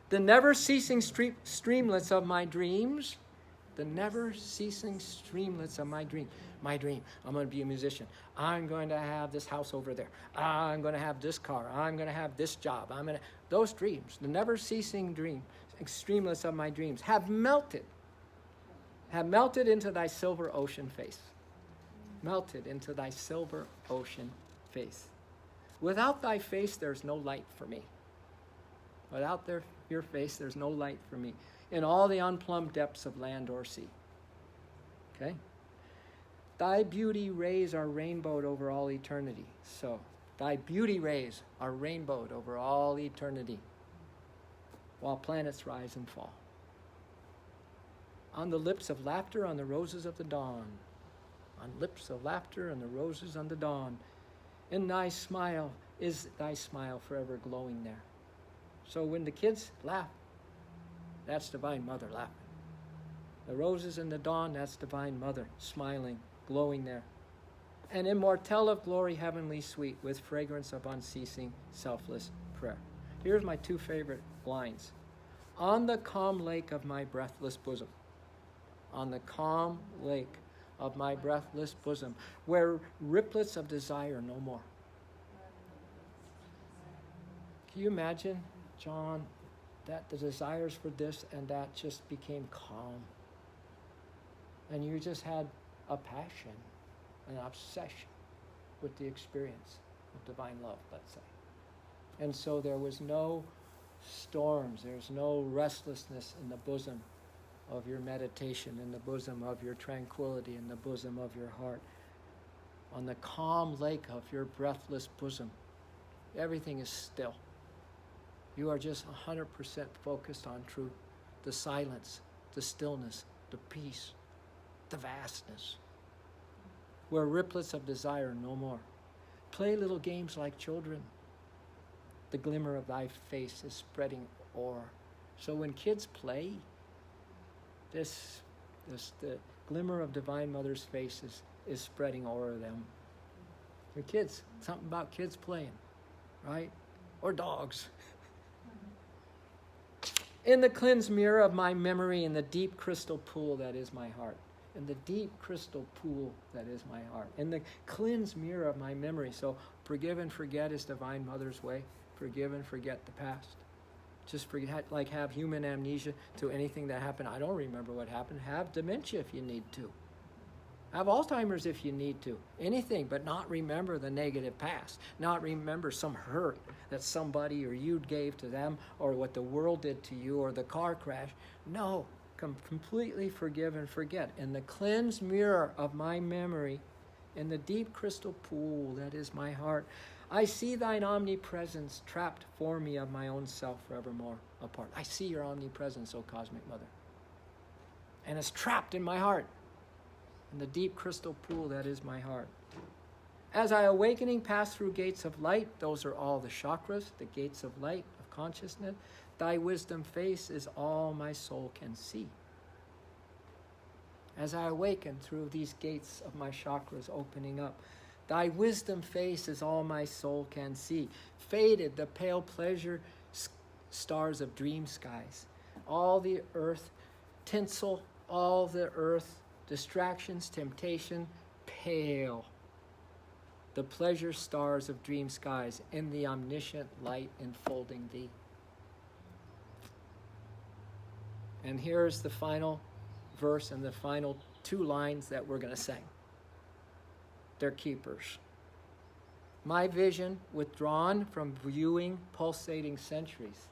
S1: The never-ceasing streamlets of my dreams, the never-ceasing streamlets of my dream. My dream, I'm going to be a musician. I'm going to have this house over there. I'm going to have this car. I'm going to have this job. Those dreams, the never-ceasing dreams, streamlets of my dreams, have melted into thy silver ocean face. Melted into thy silver ocean face. Without thy face, there's no light for me. Without your face, there's no light for me. In all the unplumbed depths of land or sea. Okay? Thy beauty rays are rainbowed over all eternity. So, thy beauty rays are rainbowed over all eternity, while planets rise and fall. On the lips of laughter, on the roses of the dawn. On lips of laughter, and the roses on the dawn. In thy smile, is thy smile forever glowing there. So when the kids laugh, that's Divine Mother laughing. The roses in the dawn, that's Divine Mother smiling, glowing there. And immortelle of glory, heavenly sweet, with fragrance of unceasing, selfless prayer. Here's my two favorite lines. On the calm lake of my breathless bosom. On the calm lake of my breathless bosom, where riplets of desire no more. Can you imagine, John, that the desires for this and that just became calm? And you just had a passion, an obsession with the experience of divine love, let's say. And so there was no storms, there's no restlessness in the bosom of your meditation, in the bosom of your tranquility, in the bosom of your heart. On the calm lake of your breathless bosom, everything is still. You are just 100% focused on truth, the silence, the stillness, the peace, the vastness, where riplets of desire no more. Play little games like children. The glimmer of thy face is spreading o'er. So when kids play, the glimmer of Divine Mother's face is spreading o'er them. Your kids, something about kids playing, right? Or dogs. In the cleansed mirror of my memory, in the deep crystal pool that is my heart. In the deep crystal pool that is my heart. In the cleansed mirror of my memory. So forgive and forget is Divine Mother's way. Forgive and forget the past. Just forget, like have human amnesia to anything that happened. I don't remember what happened. Have dementia if you need to. Have Alzheimer's if you need to. Anything, but not remember the negative past. Not remember some hurt that somebody or you gave to them, or what the world did to you, or the car crash. No, completely forgive and forget. In the cleansed mirror of my memory, in the deep crystal pool that is my heart, I see thine omnipresence trapped for me of my own self forevermore apart. I see your omnipresence, O Cosmic Mother. And it's trapped in my heart, in the deep crystal pool that is my heart. As I awakening pass through gates of light, those are all the chakras, the gates of light, of consciousness, thy wisdom face is all my soul can see. As I awaken through these gates of my chakras opening up, thy wisdom face is all my soul can see. Faded the pale pleasure stars of dream skies. All the earth tinsel, all the earth distractions, temptation, pale. The pleasure stars of dream skies in the omniscient light enfolding thee. And here's the final verse and the final two lines that we're going to sing. They're keepers. My vision withdrawn from viewing pulsating centuries.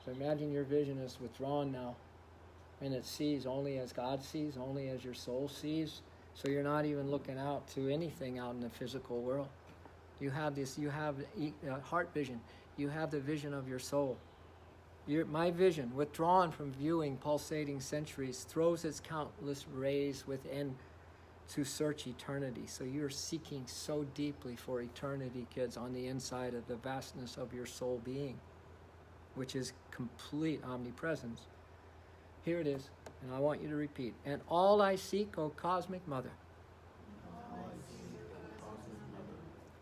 S1: So imagine your vision is withdrawn now, and it sees only as God sees, only as your soul sees. So you're not even looking out to anything out in the physical world. You have this, you have heart vision. You have the vision of your soul. My vision, withdrawn from viewing pulsating centuries, throws its countless rays within to search eternity. So you're seeking so deeply for eternity, kids, on the inside of the vastness of your soul being, which is complete omnipresence. Here it is, and I want you to repeat. And all I seek, O Cosmic Mother.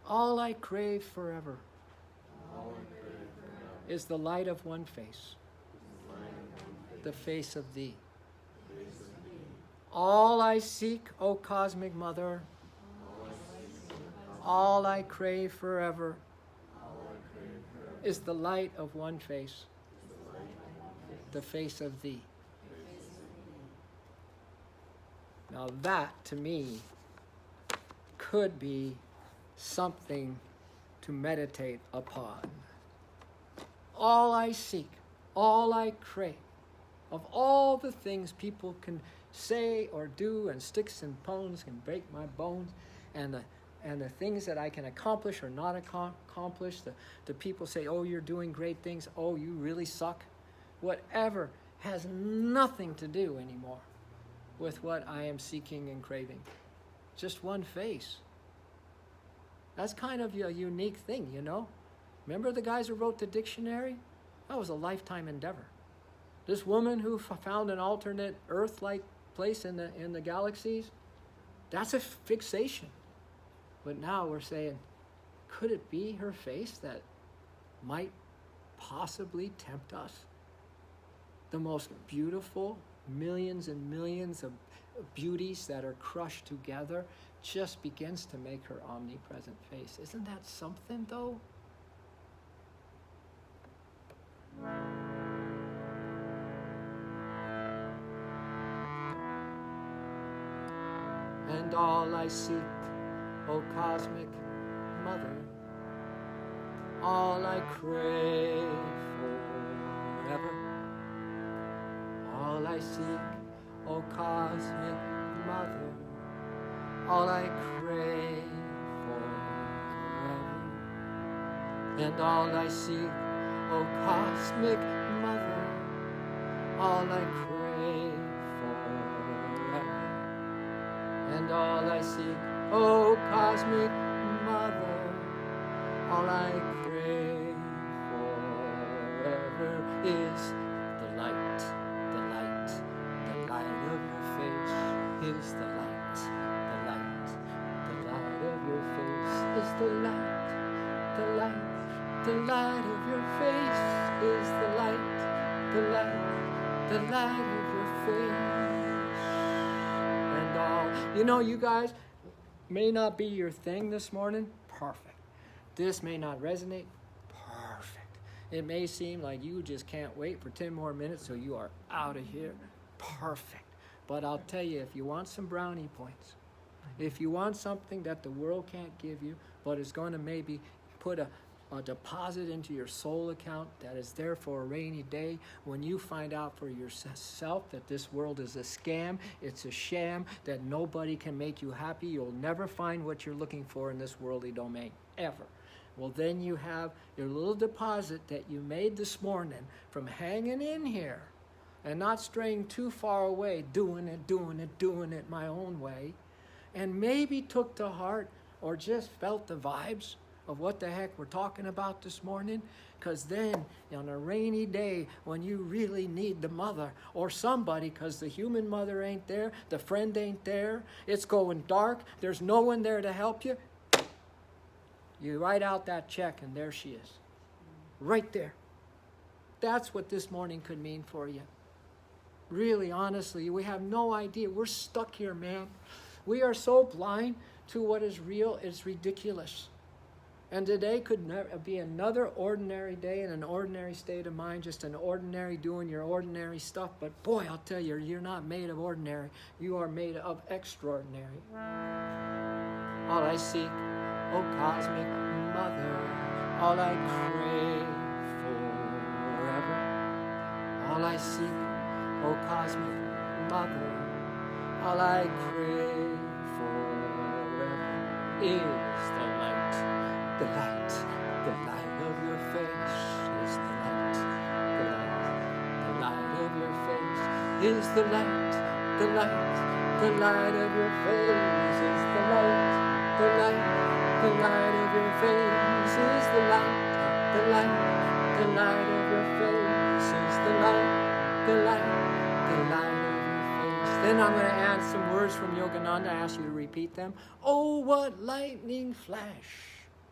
S1: All I crave forever. Is the light of one face. The face of thee. All I seek, O Cosmic Mother, all I crave forever is the light of one face, the face of thee. Now that, to me, could be something to meditate upon. All I seek, all I crave, of all the things people can say or do, and sticks and stones can break my bones, and the things that I can accomplish or not accomplish, the people say, oh, you're doing great things, oh, you really suck. Whatever has nothing to do anymore with what I am seeking and craving. Just one face. That's kind of a unique thing, you know? Remember the guys who wrote the dictionary? That was a lifetime endeavor. This woman who found an alternate Earth-like place in the galaxies, that's a fixation. But now we're saying, could it be her face that might possibly tempt us? The most beautiful, millions and millions of beauties that are crushed together just begins to make her omnipresent face. Isn't that something, though? And all I seek, O Cosmic Mother, all I crave forever, all I seek, O Cosmic Mother, all I crave forever, and all I seek, O Cosmic Mother, all I crave forever, and all I seek, O Cosmic Mother, all I crave forever is the light, the light, the light of your face is the light, the light, the light of your face is the light, the light, the light of your face is the light, the light, the light of your face. And all, you know, you guys, may not be your thing this morning, perfect. This may not resonate, perfect. It may seem like you just can't wait for 10 more minutes so you are out of here, perfect. But I'll tell you, if you want some brownie points, if you want something that the world can't give you, but is going to maybe put a deposit into your soul account that is there for a rainy day, when you find out for yourself that this world is a scam, it's a sham, that nobody can make you happy, you'll never find what you're looking for in this worldly domain, ever. Well, then you have your little deposit that you made this morning from hanging in here and not straying too far away, doing it my own way, and maybe took to heart or just felt the vibes of what the heck we're talking about this morning. Because then on a rainy day when you really need the mother or somebody, because the human mother ain't there, the friend ain't there, it's going dark, there's no one there to help you, you write out that check and there she is, right there. That's what this morning could mean for you. Really, honestly, we have no idea. We're stuck here, man. We are so blind to what is real, it's ridiculous. And today could be another ordinary day in an ordinary state of mind, just an ordinary doing your ordinary stuff. But boy, I'll tell you, you're not made of ordinary. You are made of extraordinary. All I seek, O Cosmic Mother, all I crave forever. All I seek, O Cosmic Mother, all I crave forever is the light. The light of your face is the light, the light of your face is the light, the light of your face is the light, the light of your face is the light, the light of your face is the light, the light of your face. Then I'm going to add some words from Yogananda, ask you to repeat them. Oh, what lightning flash.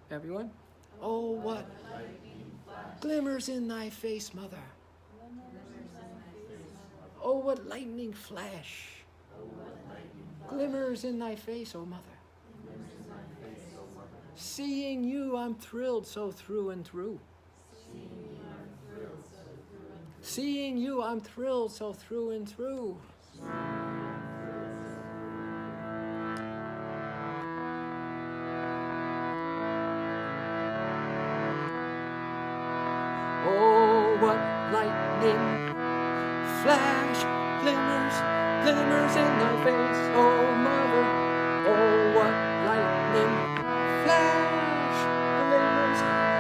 S1: Everyone? Oh, what glimmers in thy face, Mother. Oh, what lightning flash glimmers in thy face, O mother. Seeing you, I'm thrilled so through and through. Seeing you, I'm thrilled so through and through. Oh, what lightning flash glimmers in thy face, oh mother. Oh, what lightning flash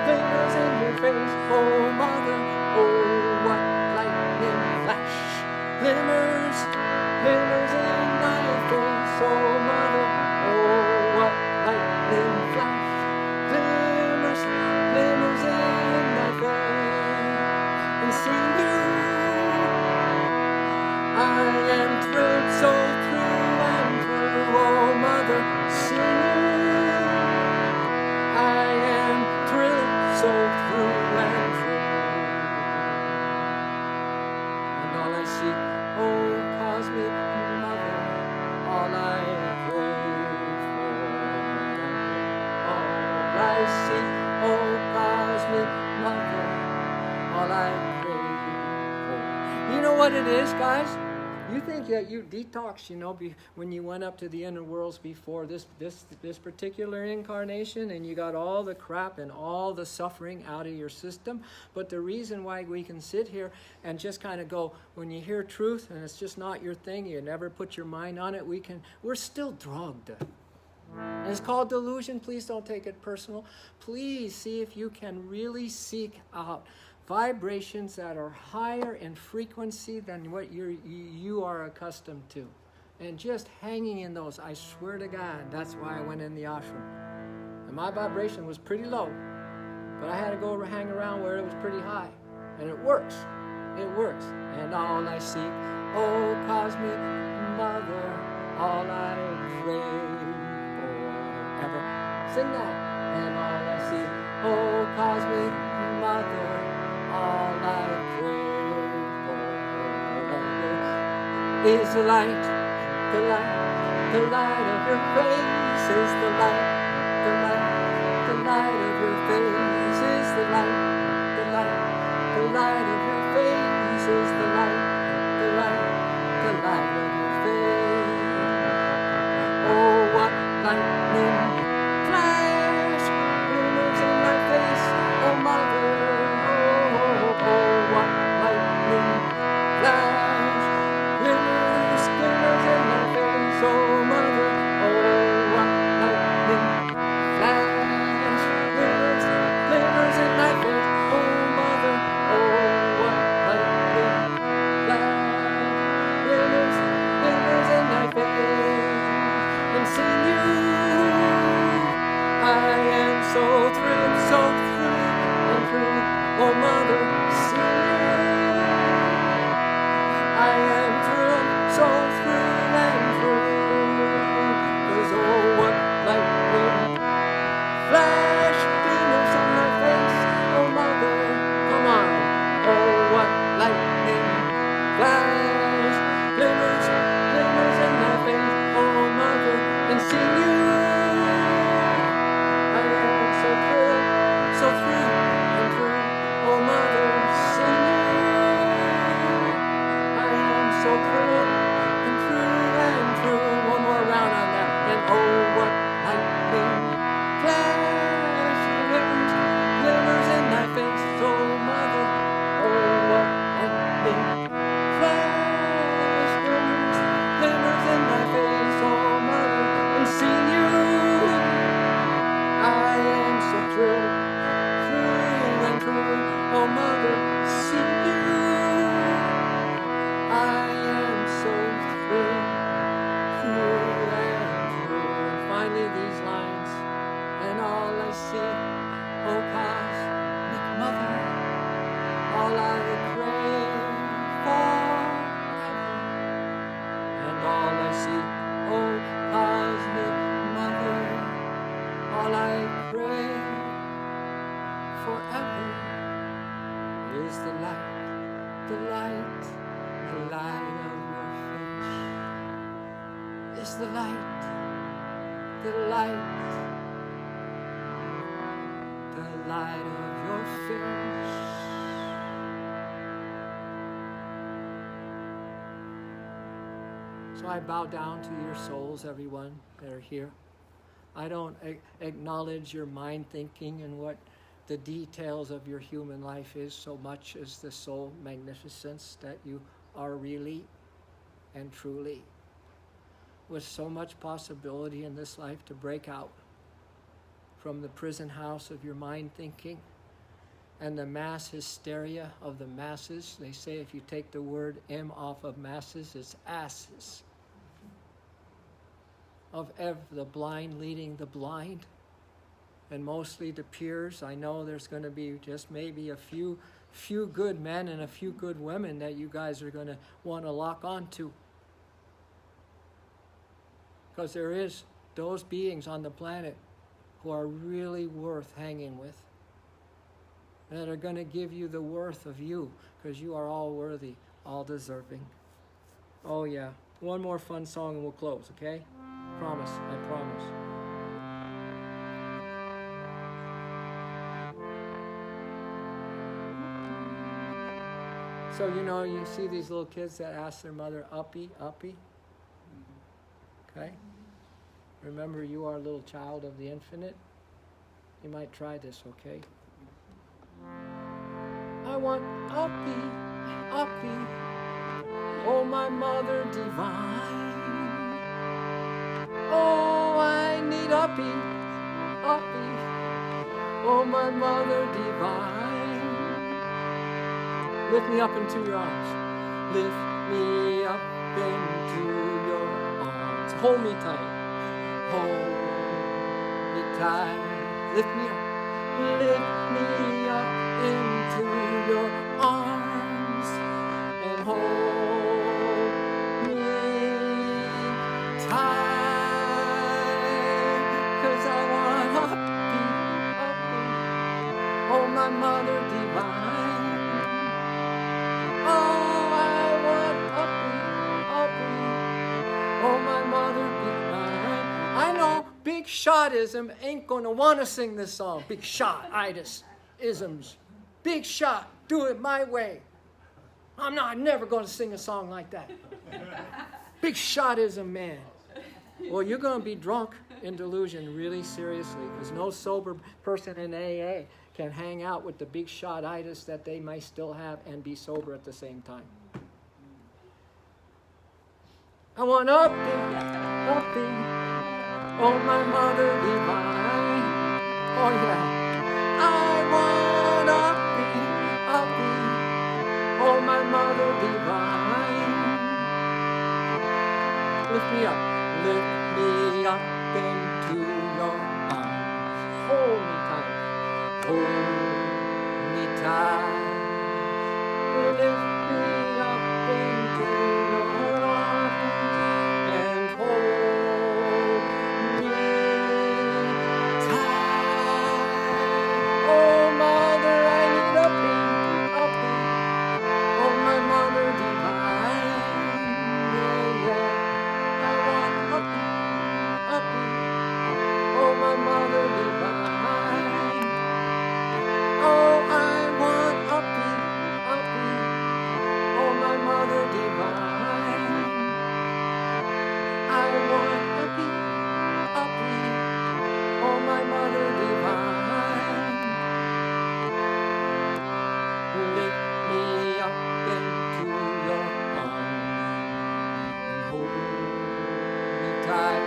S1: glimmers in your face, oh mother. Oh, what lightning flash glimmers in thy face, oh mother. Oh, what lightning flash glimmers in thy face. And seeing you, I am thrilled so through and through, oh mother. Seeing you, I am thrilled so through and through. And all I seek, oh cosmic mother, all I crave for. All I seek, oh cosmic mother, all I crave for. You know what it is, guys? You think that you detox, when you went up to the inner worlds before this particular incarnation, and you got all the crap and all the suffering out of your system. But the reason why we can sit here and just kind of go, when you hear truth and it's just not your thing, you never put your mind on it, we're still drugged. And it's called delusion. Please don't take it personal. Please see if you can really seek out vibrations that are higher in frequency than what you are accustomed to. And just hanging in those, I swear to God, that's why I went in the ashram. And my vibration was pretty low, but I had to go hang around where it was pretty high. And it works. It works. And all I seek, oh cosmic mother, all I crave forever. Sing that. And all I seek, oh cosmic mother, all I crave for is the light, the light, the light of your face is the light, the light, the light of your face is the light, the light, the light of your face is the light, the light, the light of your face. Oh, what lightning flash glimmers in my face, oh mother. What lightning flash glimmers in my face, oh mother. Oh, what lightning flash glimmers in my face, oh mother. Oh, what lightning flash glimmers in my face. And seeing you, I am so thrilled, so through and through, oh mother. I am thrilled so through and through, 'cause oh what lightning flash glimmers in my face, oh mother, come on. Oh what lightning flash glimmers in my face, oh mother. And seeing you, I am so thrilled, so through and through, oh mother. Seeing you, so through and through. One more round on that. And oh, what lightning flash glimmers in my face, oh mother. Oh, what lightning flash glimmers in my face, oh mother. And seeing you, I am so thrilled, through and through, oh mother. Seeing you, I am so through and through. And finally these lines, and all I see, oh cosmic mother, all I crave forever. And all I see, oh cosmic mother, all I crave forever is the light, the light, The light of your face is the light, the light, the light of your face. So I bow down to your souls, everyone that are here. I don't acknowledge your mind thinking and what the details of your human life is so much as the soul magnificence that you are really and truly, with so much possibility in this life to break out from the prison house of your mind thinking and the mass hysteria of the masses. They say if you take the word M off of masses, it's asses. Of the blind leading the blind, and mostly the peers. I know there's going to be just maybe a few good men and a few good women that you guys are going to want to lock onto. Because there is those beings on the planet who are really worth hanging with, that are going to give you the worth of you, because you are all worthy, all deserving. Oh yeah, one more fun song and we'll close, okay? Promise, I promise. So, you know, you see these little kids that ask their mother, uppy, uppy. Okay? Remember, you are a little child of the infinite. You might try this, okay? I want uppy, uppy, oh my mother divine. Oh, I need uppy, uppy, oh my mother divine. Lift me up into your arms. Lift me up into your arms. Hold me tight. Hold me tight. Lift me up. Lift me up into your arms and hold me tight. 'Cause I want uppy, uppy, oh my mother divine. Oh, I want uppy, uppy, oh my mother divine. I know Big Shotism ain't gonna wanna sing this song. Big Shot-itis isms. Big Shot, do it my way. I'm never gonna sing a song like that. Big Shotism, man. Well, you're gonna be drunk in delusion really seriously, because no sober person in AA can hang out with the big shot-itis that they might still have and be sober at the same time. I want uppy, uppy, oh my mother divine. Oh yeah. I want uppy, uppy, oh my mother divine. Lift me up, lift me up into your arms. Hold me tight. Hold me tight, lift me up into your arms and hold me tight. Oh, mother, I need uppy, uppy, oh, my mother divine. Yeah, yeah. I want uppy, uppy, oh, my mother divine. Oh, I want uppy, uppy, oh my mother divine. I want uppy, uppy, oh my mother divine. Lift me up into your arms and hold me tight.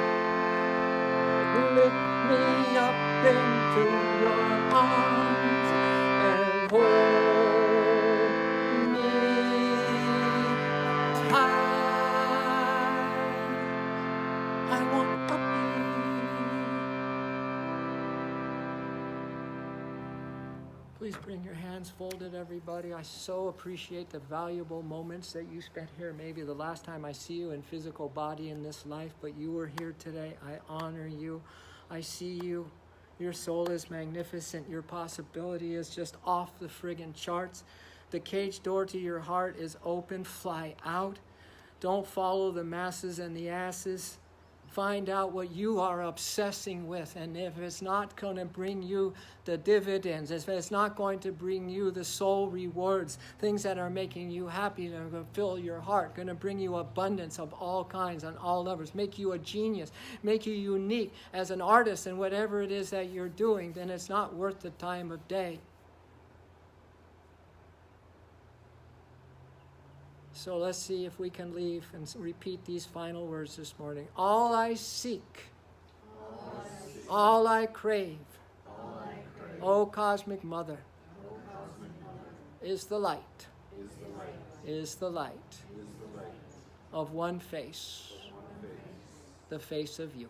S1: Lift me up into your arms and hold me tight. I want uppy. Please bring your hands folded, everybody. I so appreciate the valuable moments that you spent here. Maybe the last time I see you in physical body in this life, but you were here today. I honor you. I see you. Your soul is magnificent. Your possibility is just off the friggin' charts. The cage door to your heart is open. Fly out. Don't follow the masses and the asses. Find out what you are obsessing with. And if it's not going to bring you the dividends, if it's not going to bring you the soul rewards, things that are making you happy, that are going to fill your heart, going to bring you abundance of all kinds on all levels, make you a genius, make you unique as an artist in whatever it is that you're doing, then it's not worth the time of day. So let's see if we can leave and repeat these final words this morning. All I seek, all I crave, O Cosmic Mother, is the light, is the light of one face, the face of you.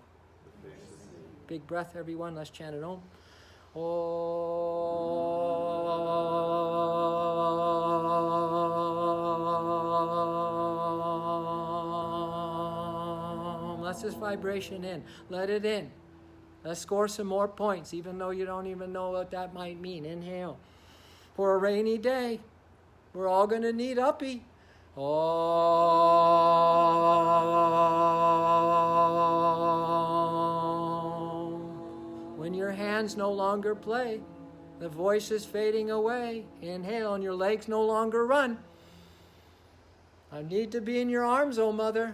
S1: Big breath, everyone. Let's chant it Om. Let's this vibration in. Let it in. Let's score some more points, even though you don't even know what that might mean. Inhale. For a rainy day, we're all going to need uppy. When your hands no longer play, the voice is fading away. Inhale, and your legs no longer run. I need to be in your arms, oh Mother.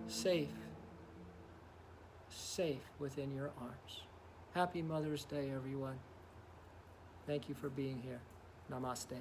S1: Safe. Safe within your arms. Happy Mother's Day, everyone. Thank you for being here. Namaste.